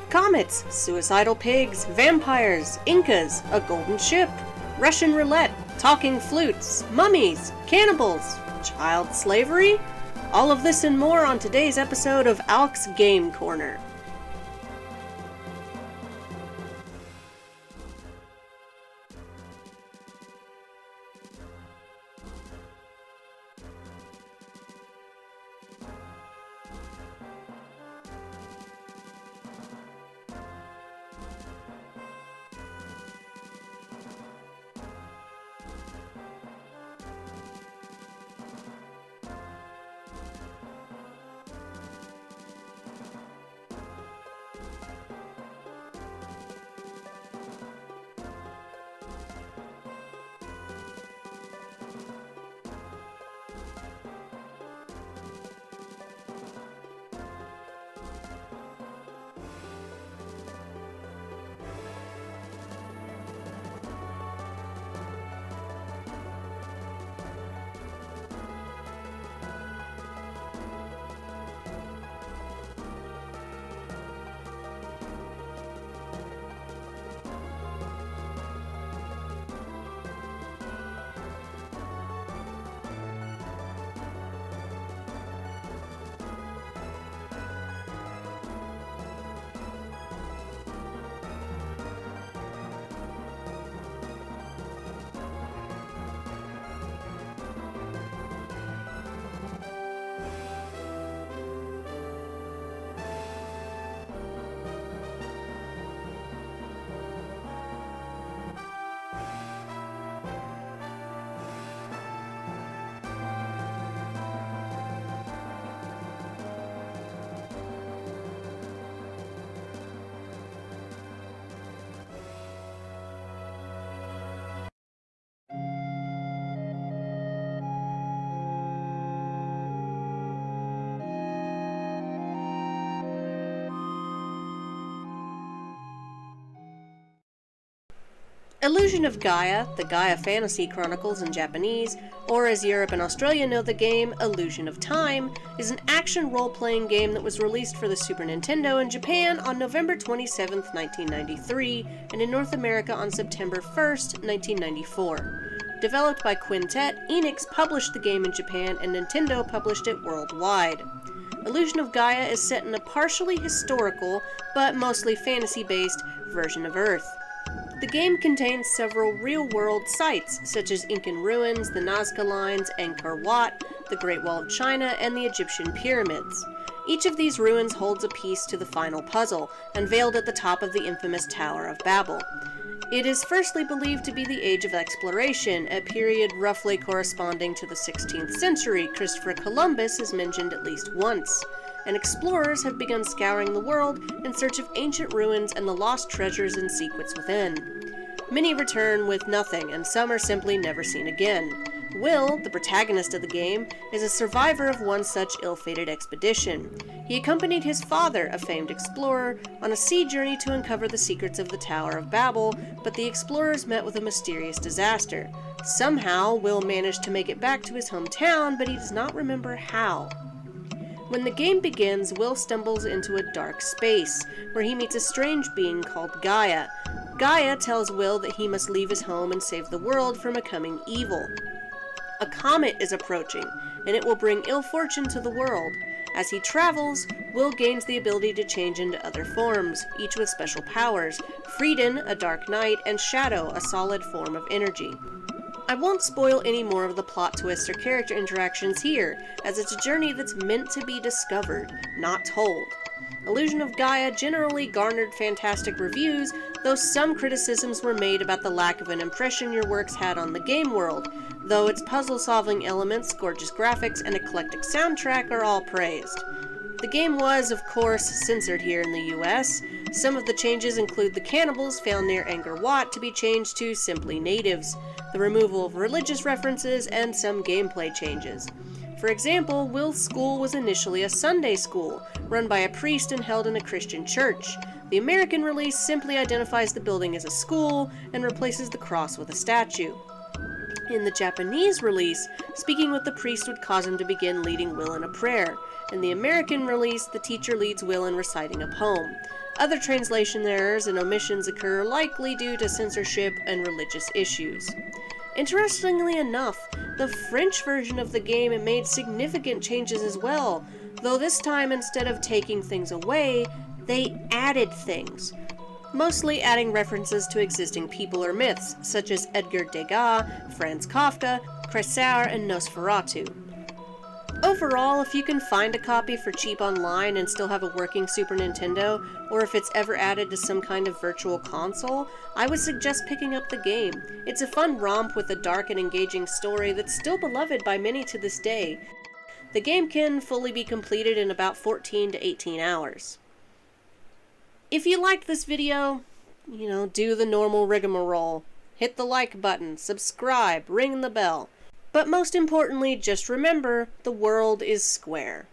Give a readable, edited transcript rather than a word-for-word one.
Comets, suicidal pigs, vampires, Incas, a golden ship, Russian roulette, talking flutes, mummies, cannibals, child slavery? All of this and more on today's episode of Alk's Game Corner. Illusion of Gaia, the Gaia Fantasy Chronicles in Japanese, or as Europe and Australia know the game, Illusion of Time, is an action role-playing game that was released for the Super Nintendo in Japan on November 27, 1993, and in North America on September 1, 1994. Developed by Quintet, Enix published the game in Japan and Nintendo published it worldwide. Illusion of Gaia is set in a partially historical, but mostly fantasy-based, version of Earth. The game contains several real-world sites, such as Incan ruins, the Nazca Lines, Angkor Wat, the Great Wall of China, and the Egyptian pyramids. Each of these ruins holds a piece to the final puzzle, unveiled at the top of the infamous Tower of Babel. It is firstly believed to be the Age of Exploration, a period roughly corresponding to the 16th century. Christopher Columbus is mentioned at least once, and explorers have begun scouring the world in search of ancient ruins and the lost treasures and secrets within. Many return with nothing, and some are simply never seen again. Will, the protagonist of the game, is a survivor of one such ill-fated expedition. He accompanied his father, a famed explorer, on a sea journey to uncover the secrets of the Tower of Babel, but the explorers met with a mysterious disaster. Somehow, Will managed to make it back to his hometown, but he does not remember how. When the game begins, Will stumbles into a dark space, where he meets a strange being called Gaia. Gaia tells Will that he must leave his home and save the world from a coming evil. A comet is approaching, and it will bring ill fortune to the world. As he travels, Will gains the ability to change into other forms, each with special powers: Frieden, a dark knight, and Shadow, a solid form of energy. I won't spoil any more of the plot twists or character interactions here, as it's a journey that's meant to be discovered, not told. Illusion of Gaia generally garnered fantastic reviews, though some criticisms were made about the lack of an impression your works had on the game world, though its puzzle-solving elements, gorgeous graphics, and eclectic soundtrack are all praised. The game was, of course, censored here in the US. Some of the changes include the cannibals found near Angkor Wat to be changed to simply natives, the removal of religious references, and some gameplay changes. For example, Will's school was initially a Sunday school, run by a priest and held in a Christian church. The American release simply identifies the building as a school and replaces the cross with a statue. In the Japanese release, speaking with the priest would cause him to begin leading Will in a prayer, In the American release, the teacher leads Will in reciting a poem. Other translation errors and omissions occur, likely due to censorship and religious issues. Interestingly enough, the French version of the game made significant changes as well, though this time instead of taking things away, they added things. Mostly adding references to existing people or myths, such as Edgar Degas, Franz Kafka, Cressar, and Nosferatu. Overall, if you can find a copy for cheap online and still have a working Super Nintendo, or if it's ever added to some kind of virtual console, I would suggest picking up the game. It's a fun romp with a dark and engaging story that's still beloved by many to this day. The game can fully be completed in about 14 to 18 hours. If you liked this video, do the normal rigmarole. Hit the like button, subscribe, ring the bell. But most importantly, just remember, the world is square.